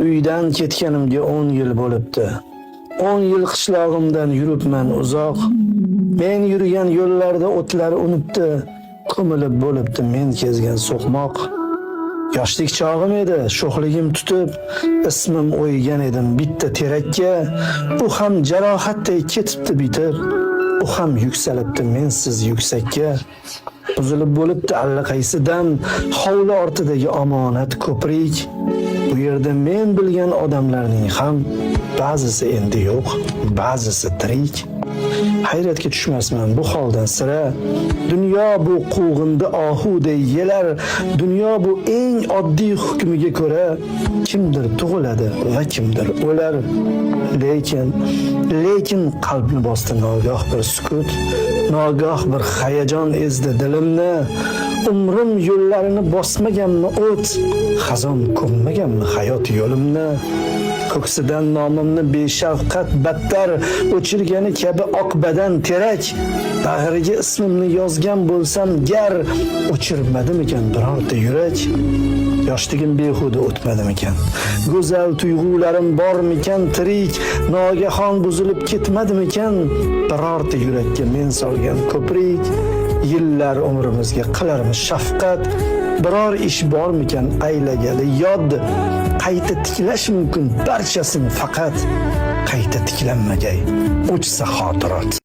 Uydan ketganimga 10 yil bo'libdi. 10 yil qishlog'imdan yuribman uzoq. Men yurgan yo'llarda o'tlar unibdi, ko'milib bo'libdi men kezgan so'qmoq. Yoshlik chog'im edi, sho'xligim tutib, ismim o'ygan edim bitta terakka. U ham jarohatday ketibdi bitib, u ham yuksalibdi mensiz yuksakka. Buzilib bo'libdi allaqaysi dam, hovli ortidagi omonat ko'prik. Bu yerda men bilgan odamlarning ham ba'zisi endi yo'q, ba'zisi tirik. Hayratga tushmasman bu holdan sira. Dunyo bu quvg'indi ohuday yelar, dunyo bu eng oddiy hukmiga ko'ra kimdir tug'iladi va kimdir o'lar. Lekin qalbni bosdi nogoh bir sukut, nogoh bir hayajon ezdi dilimni. Umrim yo'llarini bosmaganmi o't, xazon ko'mmaganmi hayot yo'limni. Ko'ksidan nomimni beshafqat battar o'chirgani kabi oqbadan terak. Bag'riga ismimni yozgan bo'lsam gar, o'chirmadimikan birorta yurak? Yoshligim behuda o'tmadimikan? Go'zal tuyg'ularim bormikan tirik? Nogahon buzilib ketmadimikan birorta yurakka men solgan ko'prik? Yillar umrimizga qilarmiz shafqat, biror ish bormikan aylagali yod? Qayta tiklash mumkin barchasini, faqat qayta tiklanmagay o'chsa xotirot.